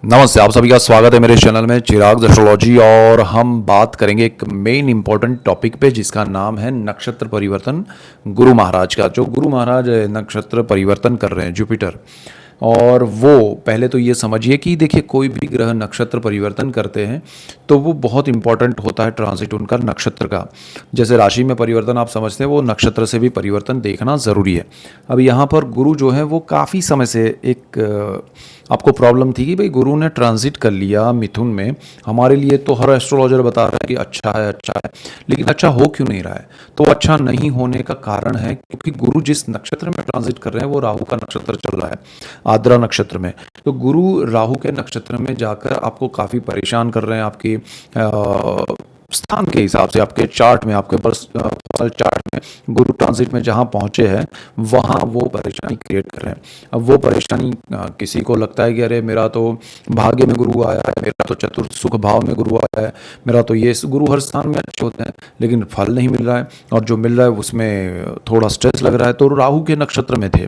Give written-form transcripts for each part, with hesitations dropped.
नमस्ते, आप सभी का स्वागत है मेरे चैनल में चिराग एस्ट्रोलॉजी। और हम बात करेंगे एक मेन इंपॉर्टेंट टॉपिक पे जिसका नाम है नक्षत्र परिवर्तन गुरु महाराज का। जो गुरु महाराज नक्षत्र परिवर्तन कर रहे हैं जुपिटर, और वो पहले तो ये समझिए कि देखिए कोई भी ग्रह नक्षत्र परिवर्तन करते हैं तो वो बहुत इंपॉर्टेंट होता है ट्रांजिट उनका नक्षत्र का। जैसे राशि में परिवर्तन आप समझते हैं, वो नक्षत्र से भी परिवर्तन देखना ज़रूरी है। अब यहाँ पर गुरु जो है वो काफ़ी समय से एक आपको प्रॉब्लम थी कि भाई गुरु ने ट्रांजिट कर लिया मिथुन में। हमारे लिए तो हर एस्ट्रोलॉजर बता रहा है कि अच्छा है, लेकिन अच्छा हो क्यों नहीं रहा है? तो अच्छा नहीं होने का कारण है क्योंकि गुरु जिस नक्षत्र में ट्रांजिट कर रहे हैं वो राहु का नक्षत्र चल रहा है, आद्रा नक्षत्र में। तो गुरु राहु के नक्षत्र में जाकर आपको काफ़ी परेशान कर रहे हैं। आपकी स्थान के हिसाब से आपके चार्ट में, आपके पर्सनल चार्ट में गुरु ट्रांजिट में जहाँ पहुँचे हैं वहाँ वो परेशानी क्रिएट कर रहे हैं। अब वो परेशानी किसी को लगता है कि अरे मेरा तो भाग्य में गुरु आया है, मेरा तो चतुर्थ सुख भाव में गुरु आया है, मेरा तो ये गुरु हर स्थान में अच्छे होते हैं, लेकिन फल नहीं मिल रहा है और जो मिल रहा है उसमें थोड़ा स्ट्रेस लग रहा है। तो राहु के नक्षत्र में थे।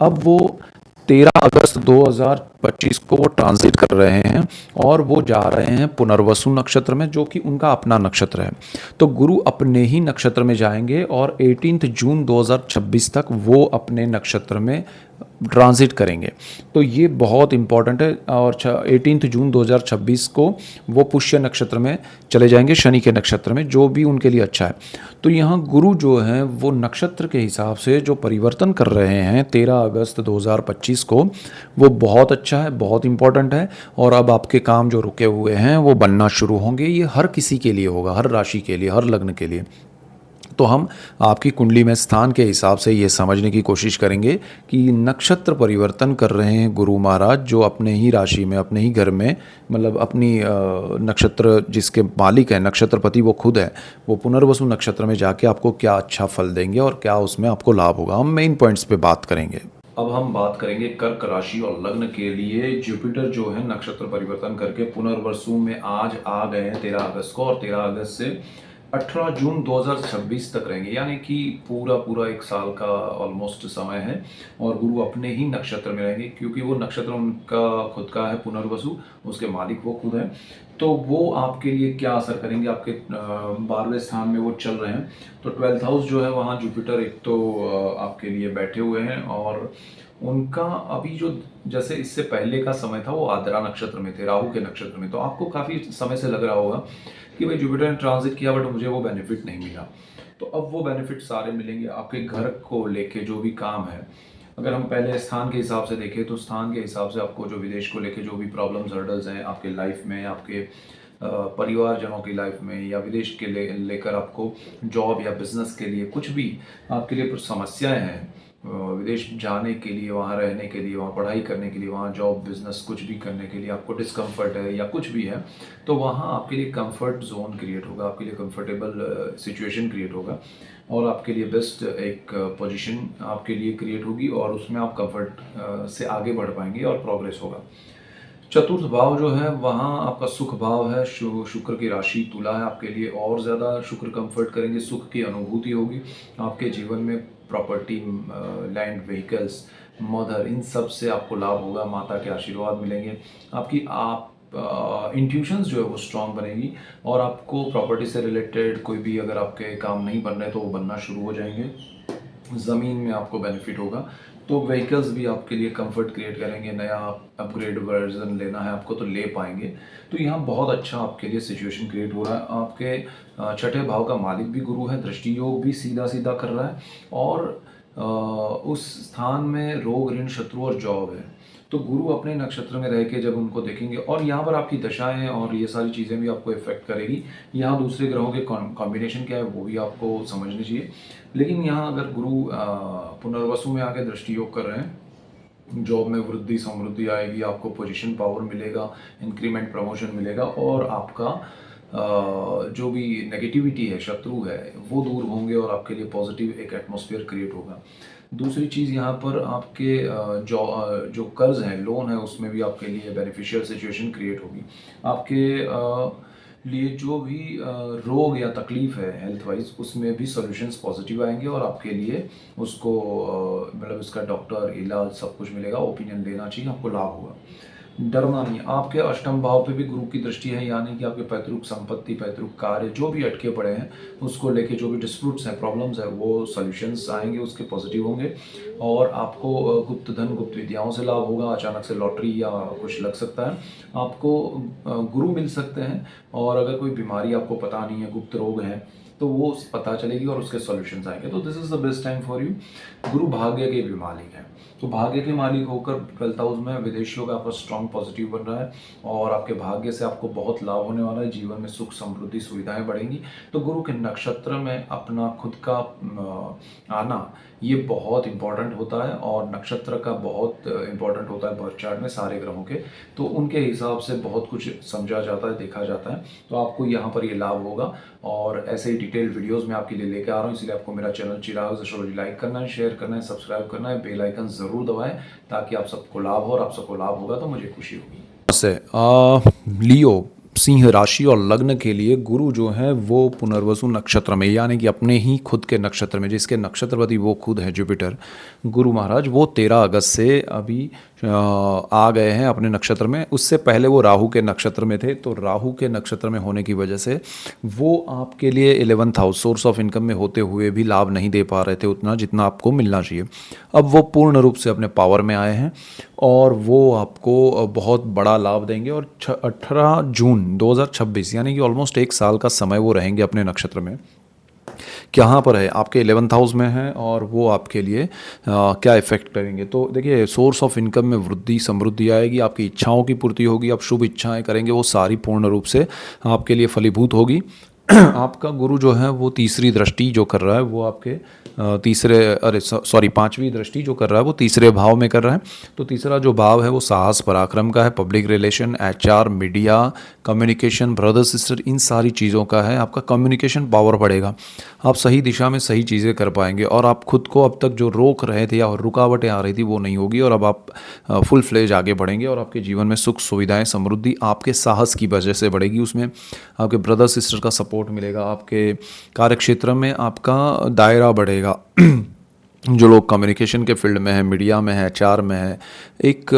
अब वो 13 अगस्त 2025 को वो ट्रांजिट कर रहे हैं और वो जा रहे हैं पुनर्वसु नक्षत्र में, जो कि उनका अपना नक्षत्र है। तो गुरु अपने ही नक्षत्र में जाएंगे और 18 जून 2026 तक वो अपने नक्षत्र में ट्रांजिट करेंगे। तो ये बहुत इंपॉर्टेंट है। और 18 जून 2026 को वो पुष्य नक्षत्र में चले जाएंगे, शनि के नक्षत्र में, जो भी उनके लिए अच्छा है। तो यहाँ गुरु जो हैं वो नक्षत्र के हिसाब से जो परिवर्तन कर रहे हैं 13 अगस्त 2025 को, वो बहुत अच्छा है, बहुत इंपॉर्टेंट है। और अब आपके काम जो रुके हुए हैं वो बनना शुरू होंगे। ये हर किसी के लिए होगा, हर राशि के लिए, हर लग्न के लिए। तो हम आपकी कुंडली में स्थान के हिसाब से ये समझने की कोशिश करेंगे कि नक्षत्र परिवर्तन कर रहे हैं गुरु महाराज, जो अपने ही राशि में, अपने ही घर में, मतलब अपनी नक्षत्र जिसके मालिक है, नक्षत्रपति वो खुद है, वो पुनर्वसु नक्षत्र में जाके आपको क्या अच्छा फल देंगे और क्या उसमें आपको लाभ होगा। हम मेन पॉइंट्स पे बात करेंगे। अब हम बात करेंगे कर्क राशि और लग्न के लिए। जुपिटर जो है नक्षत्र परिवर्तन करके पुनर्वसु में आज आ गए हैं 13 अगस्त को, और 13 अगस्त से 18 जून 2026 तक रहेंगे, यानी कि पूरा पूरा एक साल का ऑलमोस्ट समय है। और गुरु अपने ही नक्षत्र में रहेंगे क्योंकि वो नक्षत्र उनका खुद का है पुनर्वसु, उसके मालिक वो खुद हैं। तो वो आपके लिए क्या असर करेंगे? आपके 12वें स्थान में वो चल रहे हैं, तो 12th हाउस जो है वहाँ जुपिटर एक तो आपके लिए बैठे हुए हैं। और उनका अभी जो, जैसे इससे पहले का समय था वो आद्रा नक्षत्र में थे, राहु के नक्षत्र में। तो आपको काफ़ी समय से लग रहा होगा कि भाई जुपिटर ने ट्रांजिट किया बट मुझे वो बेनिफिट नहीं मिला। तो अब वो बेनिफिट सारे मिलेंगे आपके घर को लेके, जो भी काम है। अगर हम पहले स्थान के हिसाब से देखें तो स्थान के हिसाब से आपको जो विदेश को लेके जो भी प्रॉब्लम्स हर्डल्स हैं आपके लाइफ में, आपके परिवारजनों की लाइफ में, या विदेश के लेकर आपको जॉब या बिजनेस के लिए कुछ भी आपके लिए कुछ समस्याएं हैं, विदेश जाने के लिए, वहाँ रहने के लिए, वहाँ पढ़ाई करने के लिए, वहाँ जॉब बिजनेस कुछ भी करने के लिए आपको डिस्कम्फर्ट है या कुछ भी है, तो वहाँ आपके लिए कंफर्ट जोन क्रिएट होगा, आपके लिए कंफर्टेबल सिचुएशन क्रिएट होगा और आपके लिए बेस्ट एक पोजीशन आपके लिए क्रिएट होगी और उसमें आप कंफर्ट से आगे बढ़ पाएंगे और प्रोग्रेस होगा। चतुर्थ भाव जो है वहाँ आपका सुख भाव है, शुक्र की राशि तुला है, आपके लिए और ज़्यादा शुक्र कंफर्ट करेंगे, सुख की अनुभूति होगी आपके जीवन में। प्रॉपर्टी, लैंड, व्हीकल्स, मदर, इन सब से आपको लाभ होगा, माता के आशीर्वाद मिलेंगे। आपकी इंट्यूशंस जो है वो स्ट्रांग बनेगी और आपको प्रॉपर्टी से रिलेटेड कोई भी अगर आपके काम नहीं बन रहे तो वो बनना शुरू हो जाएंगे। ज़मीन में आपको बेनिफिट होगा। तो व्हीकल्स भी आपके लिए कंफर्ट क्रिएट करेंगे, नया अपग्रेड वर्जन लेना है आपको तो ले पाएंगे। तो यहाँ बहुत अच्छा आपके लिए सिचुएशन क्रिएट हो रहा है। आपके छठे भाव का मालिक भी गुरु है, दृष्टि योग भी सीधा सीधा कर रहा है और उस स्थान में रोग, ऋण, शत्रु और जॉब है। तो गुरु अपने नक्षत्र में रह के जब उनको देखेंगे, और यहाँ पर आपकी दशाएं और ये सारी चीज़ें भी आपको इफेक्ट करेगी। यहाँ दूसरे ग्रहों के कॉम्बिनेशन क्या है वो भी आपको समझनी चाहिए। लेकिन यहाँ अगर गुरु पुनर्वसु में आके दृष्टि योग कर रहे हैं, जॉब में वृद्धि समृद्धि आएगी, आपको पोजीशन पावर मिलेगा, इंक्रीमेंट प्रमोशन मिलेगा और आपका जो भी नेगेटिविटी है, शत्रु है, वो दूर होंगे और आपके लिए पॉजिटिव एक एटमॉस्फेयर क्रिएट होगा। दूसरी चीज़ यहाँ पर आपके जो कर्ज हैं, लोन है, उसमें भी आपके लिए बेनिफिशियल सिचुएशन क्रिएट होगी। आपके लिए जो भी रोग या तकलीफ है हेल्थ वाइज, उसमें भी सॉल्यूशंस पॉजिटिव आएंगे और आपके लिए उसको मतलब इसका डॉक्टर, इलाज सब कुछ मिलेगा, ओपिनियन लेना चाहिए, आपको लाभ होगा। डरना नहीं है। आपके अष्टम भाव पे भी गुरु की दृष्टि है, यानी कि आपके पैतृक संपत्ति, पैतृक कार्य जो भी अटके पड़े हैं उसको लेके जो भी डिस्प्यूट्स हैं, प्रॉब्लम्स हैं, वो सॉल्यूशंस आएंगे, उसके पॉजिटिव होंगे। और आपको गुप्त धन, गुप्त विद्याओं से लाभ होगा। अचानक से लॉटरी या कुछ लग सकता है, आपको गुरु मिल सकते हैं। और अगर कोई बीमारी आपको पता नहीं है, गुप्त रोग है, तो वो पता चलेगी और उसके सॉल्यूशंस आएंगे। तो this is the best time for you. गुरु भाग्य के भी मालिक हैं, तो भाग्य के मालिक होकर 12th हाउस में विदेशियों का आपका स्ट्रॉन्ग पॉजिटिव बन रहा है और आपके भाग्य से आपको बहुत लाभ होने वाला है। जीवन में सुख समृद्धि सुविधाएं बढ़ेंगी। तो गुरु के नक्षत्र में अपना खुद का आना ये बहुत इंपॉर्टेंट होता है और नक्षत्र का बहुत इंपॉर्टेंट होता है बर्थ चार्ट में सारे ग्रहों के। तो उनके हिसाब से बहुत कुछ समझा जाता है, देखा जाता है। तो आपको यहाँ पर ये लाभ होगा और ऐसे ही डिटेल वीडियोस मैं आपके लिए लेकर आ रहा हूँ। इसलिए आपको मेरा चैनल चिराग एस्ट्रोलॉजी लाइक करना है, शेयर करना है, सब्सक्राइब करना है, बेल आइकन ज़रूर दबाएं ताकि आप सबको लाभ हो, और आप सबको लाभ होगा तो मुझे खुशी होगी। से लियो सिंह राशि और लग्न के लिए गुरु जो है वो पुनर्वसु नक्षत्र में, यानी कि अपने ही खुद के नक्षत्र में, जिसके नक्षत्रपति वो खुद है जुपिटर गुरु महाराज, वो 13 अगस्त से अभी आ गए हैं अपने नक्षत्र में। उससे पहले वो राहु के नक्षत्र में थे, तो राहु के नक्षत्र में होने की वजह से वो आपके लिए 11th house source of income में होते हुए भी लाभ नहीं दे पा रहे थे उतना जितना आपको मिलना चाहिए। अब वो पूर्ण रूप से अपने पावर में आए हैं और वो आपको बहुत बड़ा लाभ देंगे। और 18 जून 2026 यानी कि ऑलमोस्ट 1 साल का समय वो रहेंगे अपने नक्षत्र में। कहाँ पर है, आपके 11th हाउस में है और वो आपके लिए क्या इफेक्ट करेंगे। तो देखिए, सोर्स ऑफ इनकम में वृद्धि समृद्धि आएगी, आपकी इच्छाओं की पूर्ति होगी, आप शुभ इच्छाएं करेंगे वो सारी पूर्ण रूप से आपके लिए फलीभूत होगी। आपका गुरु जो है वो तीसरी दृष्टि जो कर रहा है वो आपके पांचवी दृष्टि जो कर रहा है वो तीसरे भाव में कर रहा है। तो तीसरा जो भाव है वो साहस पराक्रम का है, public relation, HR, media, communication, brother sister, इन सारी चीज़ों का है। आपका कम्युनिकेशन पावर बढ़ेगा, आप सही दिशा में सही चीज़ें कर पाएंगे और आप खुद को अब तक जो रोक रहे थे या रुकावटें आ रही थी वो नहीं होगी और अब आप फुल फ्लेज आगे बढ़ेंगे और आपके जीवन में सुख सुविधाएं समृद्धि आपके साहस की वजह से बढ़ेगी। उसमें आपके ब्रदर सिस्टर का सपोर्ट मिलेगा, आपके कार्यक्षेत्र में आपका दायरा बढ़ेगा। जो लोग कम्युनिकेशन के फील्ड में है, मीडिया में है, एचआर में है, एक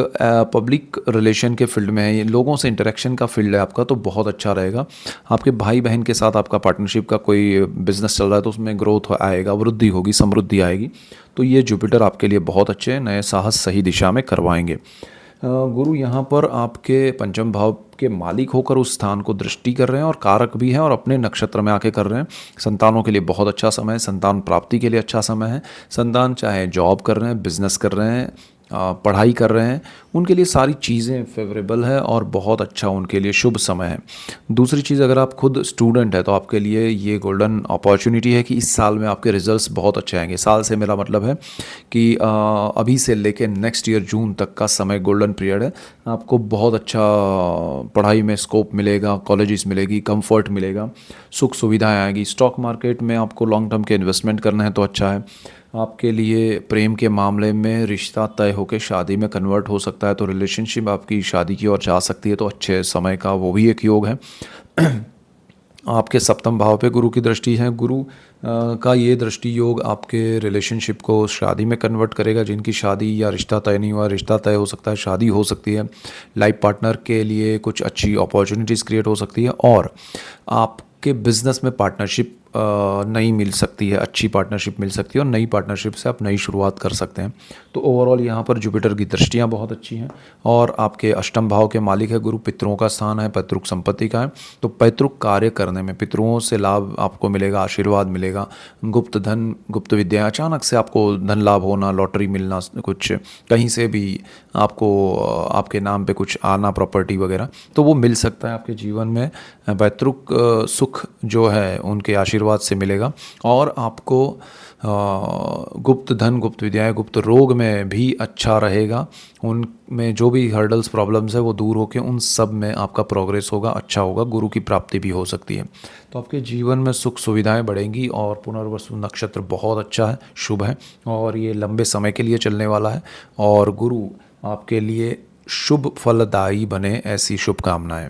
पब्लिक रिलेशन के फील्ड में है, ये लोगों से इंटरेक्शन का फील्ड है आपका, तो बहुत अच्छा रहेगा। आपके भाई बहन के साथ आपका पार्टनरशिप का कोई बिजनेस चल रहा है तो उसमें ग्रोथ आएगा, वृद्धि होगी, समृद्धि आएगी। तो ये जुपिटर आपके लिए बहुत अच्छे हैं, नए साहस सही दिशा में करवाएंगे। गुरु यहाँ पर आपके पंचम भाव के मालिक होकर उस स्थान को दृष्टि कर रहे हैं और कारक भी हैं और अपने नक्षत्र में आके कर रहे हैं। संतानों के लिए बहुत अच्छा समय है, संतान प्राप्ति के लिए अच्छा समय है। संतान चाहे जॉब कर रहे हैं, बिजनेस कर रहे हैं, पढ़ाई कर रहे हैं, उनके लिए सारी चीज़ें फेवरेबल है और बहुत अच्छा उनके लिए शुभ समय है। दूसरी चीज़, अगर आप खुद स्टूडेंट है तो आपके लिए ये गोल्डन अपॉर्चुनिटी है कि इस साल में आपके रिजल्ट्स बहुत अच्छे आएंगे। साल से मेरा मतलब है कि अभी से लेके नेक्स्ट ईयर जून तक का समय गोल्डन पीरियड है। आपको बहुत अच्छा पढ़ाई में स्कोप मिलेगा, कॉलेजेस मिलेगी, कंफर्ट मिलेगा, सुख सुविधाएं आएगी। स्टॉक मार्केट में आपको लॉन्ग टर्म के इन्वेस्टमेंट करना है तो अच्छा है। आपके लिए प्रेम के मामले में रिश्ता तय होकर शादी में कन्वर्ट हो सकता है, तो रिलेशनशिप आपकी शादी की ओर जा सकती है, तो अच्छे समय का वो भी एक योग है। आपके सप्तम भाव पे गुरु की दृष्टि है। गुरु का ये दृष्टि योग आपके रिलेशनशिप को शादी में कन्वर्ट करेगा। जिनकी शादी या रिश्ता तय नहीं हुआ, रिश्ता तय हो सकता है, शादी हो सकती है। लाइफ पार्टनर के लिए कुछ अच्छी अपॉर्चुनिटीज़ क्रिएट हो सकती है और आपके बिजनेस में पार्टनरशिप नई मिल सकती है, अच्छी पार्टनरशिप मिल सकती है और नई पार्टनरशिप से आप नई शुरुआत कर सकते हैं। तो ओवरऑल यहाँ पर जुपिटर की दृष्टियाँ बहुत अच्छी हैं और आपके अष्टम भाव के मालिक है गुरु, पितरों का स्थान है, पैतृक संपत्ति का है। तो पैतृक कार्य करने में पितरों से लाभ आपको मिलेगा, आशीर्वाद मिलेगा, गुप्त धन, गुप्त विद्या, अचानक से आपको धन लाभ होना, लॉटरी मिलना, कुछ कहीं से भी आपको आपके नाम पे कुछ आना, प्रॉपर्टी वगैरह, तो वो मिल सकता है आपके जीवन में। पैतृक सुख जो है उनके आशीर्वाद से मिलेगा और आपको गुप्त धन, गुप्त विद्याएं, गुप्त रोग में भी अच्छा रहेगा। उनमें जो भी हर्डल्स, प्रॉब्लम्स है वो दूर होकर उन सब में आपका प्रोग्रेस होगा, अच्छा होगा, गुरु की प्राप्ति भी हो सकती है। तो आपके जीवन में सुख सुविधाएं बढ़ेंगी और पुनर्वसु नक्षत्र बहुत अच्छा है, शुभ है और ये लंबे समय के लिए चलने वाला है और गुरु आपके लिए शुभ फलदायी बने, ऐसी शुभकामनाएं।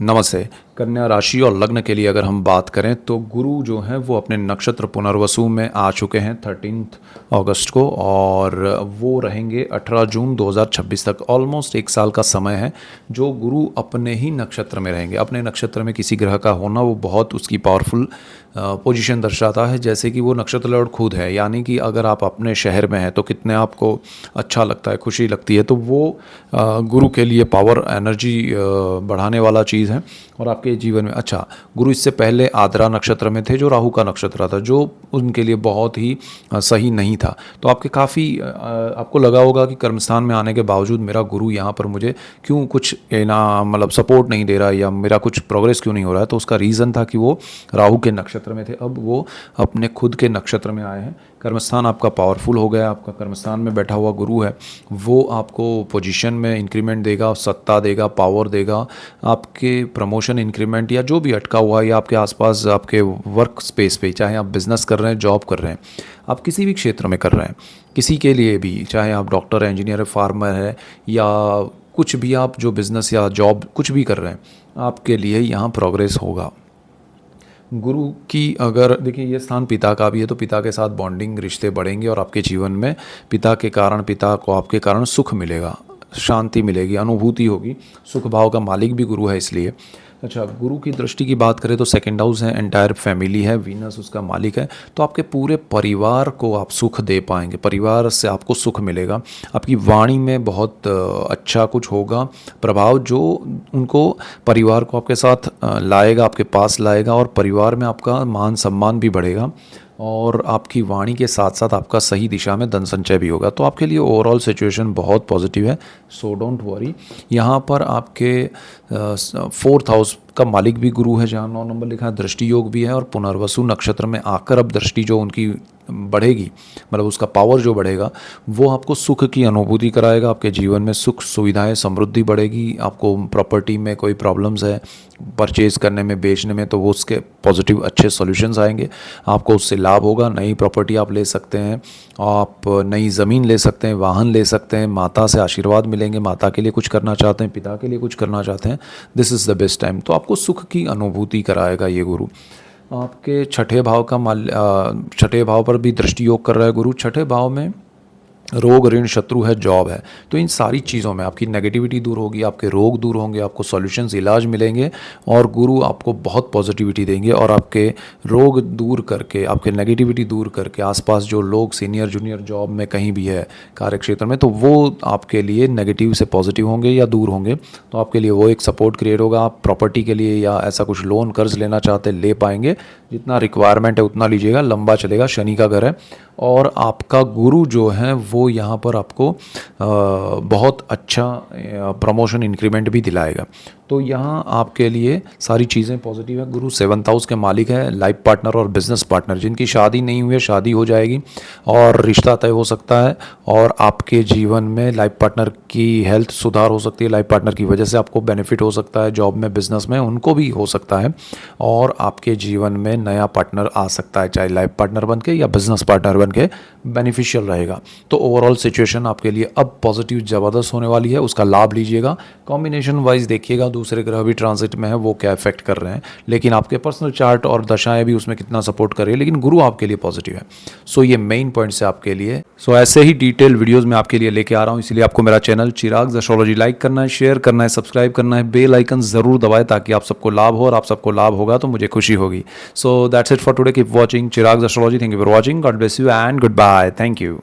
नमस्ते। कन्या राशि और लग्न के लिए अगर हम बात करें तो गुरु जो हैं वो अपने नक्षत्र पुनर्वसु में आ चुके हैं 13 अगस्त को, और वो रहेंगे 18 जून 2026 तक। ऑलमोस्ट 1 साल का समय है जो गुरु अपने ही नक्षत्र में रहेंगे। अपने नक्षत्र में किसी ग्रह का होना वो बहुत उसकी पावरफुल पोजीशन दर्शाता है, जैसे कि वो नक्षत्र लॉर्ड खुद है। यानी कि अगर आप अपने शहर में हैं तो कितने आपको अच्छा लगता है, खुशी लगती है, तो वो गुरु के लिए पावर एनर्जी बढ़ाने वाला चीज़ है। और आपके जीवन में अच्छा, गुरु इससे पहले आद्रा नक्षत्र में थे जो राहु का नक्षत्र था, जो उनके लिए बहुत ही सही नहीं था। तो आपके काफ़ी आपको लगा होगा कि कर्मस्थान में आने के बावजूद मेरा गुरु यहाँ पर मुझे क्यों कुछ ना मतलब सपोर्ट नहीं दे रहा है, या मेरा कुछ प्रोग्रेस क्यों नहीं हो रहा है। तो उसका रीज़न था कि वो राहु के नक्षत्र में थे, अब वो अपने खुद के नक्षत्र में आए हैं। कर्मस्थान आपका पावरफुल हो गया, आपका कर्मस्थान में बैठा हुआ गुरु है, वो आपको पोजीशन में इंक्रीमेंट देगा, सत्ता देगा, पावर देगा, आपके प्रमोशन, इंक्रीमेंट या जो भी अटका हुआ है या आपके आसपास आपके वर्क स्पेस पे, चाहे आप बिजनेस कर रहे हैं, जॉब कर रहे हैं, आप किसी भी क्षेत्र में कर रहे हैं, किसी के लिए भी, चाहे आप डॉक्टर है, इंजीनियर है, फार्मर है, या कुछ भी आप जो बिज़नेस या जॉब कुछ भी कर रहे हैं, आपके लिए यहाँ प्रोग्रेस होगा। गुरु की अगर देखिए ये स्थान पिता का भी है, तो पिता के साथ बॉन्डिंग, रिश्ते बढ़ेंगे और आपके जीवन में पिता के कारण, पिता को आपके कारण सुख मिलेगा, शांति मिलेगी, अनुभूति होगी। सुख भाव का मालिक भी गुरु है इसलिए। अच्छा, गुरु की दृष्टि की बात करें तो सेकंड हाउस है, एंटायर फैमिली है, वीनस उसका मालिक है, तो आपके पूरे परिवार को आप सुख दे पाएंगे, परिवार से आपको सुख मिलेगा। आपकी वाणी में बहुत अच्छा कुछ होगा, प्रभाव जो उनको परिवार को आपके साथ लाएगा, आपके पास लाएगा, और परिवार में आपका मान सम्मान भी बढ़ेगा, और आपकी वाणी के साथ साथ आपका सही दिशा में धन संचय भी होगा। तो आपके लिए ओवरऑल सिचुएशन बहुत पॉजिटिव है, सो डोंट वरी। यहाँ पर आपके 4th हाउस का मालिक भी गुरु है, जहाँ 9 नंबर लिखा है, दृष्टि योग भी है, और पुनर्वसु नक्षत्र में आकर अब दृष्टि जो उनकी बढ़ेगी, मतलब उसका पावर जो बढ़ेगा, वो आपको सुख की अनुभूति कराएगा। आपके जीवन में सुख सुविधाएं, समृद्धि बढ़ेगी। आपको प्रॉपर्टी में कोई प्रॉब्लम्स है परचेज करने में, बेचने में, तो वो उसके पॉजिटिव अच्छे सॉल्यूशंस आएंगे, आपको उससे लाभ होगा। नई प्रॉपर्टी आप ले सकते हैं, आप नई ज़मीन ले सकते हैं, वाहन ले सकते हैं, माता से आशीर्वाद मिलेंगे, माता के लिए कुछ करना चाहते हैं, पिता के लिए कुछ करना चाहते हैं, this is the best time. तो आपको सुख की अनुभूति कराएगा ये गुरु। आपके छठे भाव पर भी दृष्टि योग कर रहा है गुरु। छठे भाव में रोग, ऋण, शत्रु है, जॉब है, तो इन सारी चीज़ों में आपकी नेगेटिविटी दूर होगी, आपके रोग दूर होंगे, आपको सॉल्यूशंस, इलाज मिलेंगे, और गुरु आपको बहुत पॉजिटिविटी देंगे, और आपके रोग दूर करके, आपके नेगेटिविटी दूर करके, आसपास जो लोग सीनियर जूनियर जॉब में कहीं भी है, कार्य क्षेत्र में, तो वो आपके लिए नेगेटिव से पॉजिटिव होंगे या दूर होंगे, तो आपके लिए वो एक सपोर्ट क्रिएट होगा। आप प्रॉपर्टी के लिए या ऐसा कुछ लोन, कर्ज लेना चाहते ले पाएंगे, जितना रिक्वायरमेंट है उतना लीजिएगा, लंबा चलेगा, शनि का घर है। और आपका गुरु जो है वो यहाँ पर आपको बहुत अच्छा प्रमोशन, इंक्रीमेंट भी दिलाएगा। तो यहाँ आपके लिए सारी चीज़ें पॉजिटिव है। गुरु 7th हाउस के मालिक है, लाइफ पार्टनर और बिजनेस पार्टनर, जिनकी शादी नहीं हुई है, शादी हो जाएगी और रिश्ता तय हो सकता है, और आपके जीवन में लाइफ पार्टनर की हेल्थ सुधार हो सकती है, लाइफ पार्टनर की वजह से आपको बेनिफिट हो सकता है, जॉब में, बिजनेस में उनको भी हो सकता है, और आपके जीवन में नया पार्टनर आ सकता है, चाहे लाइफ पार्टनर बन के या बिजनेस पार्टनर बन के, बेनिफिशियल रहेगा। तो ओवरऑल सिचुएशन आपके लिए अब पॉजिटिव ज़बरदस्त होने वाली है, उसका लाभ लीजिएगा। कॉम्बिनेशन वाइज देखिएगा, दूसरे ग्रह भी ट्रांजिट में है, वो क्या इफेक्ट कर रहे हैं, लेकिन आपके पर्सनल चार्ट और दशाएं भी उसमें कितना सपोर्ट कर रही है, लेकिन गुरु आपके लिए पॉजिटिव है। सो ये मेन पॉइंट्स है आपके लिए। सो ऐसे ही डिटेल वीडियोस मैं आपके लिए लेके आ रहा हूँ, इसलिए आपको मेरा चैनल चिराग एस्ट्रोलॉजी लाइक करना है, शेयर करना है, सब्सक्राइब करना है, बेल आइकन जरूर दबाएं, ताकि आप सबको लाभ हो, और आप सबको लाभ होगा तो मुझे खुशी होगी। So that's it for today, keep watching Chirag astrology. Thank you for watching, God bless you and good bye, thank you.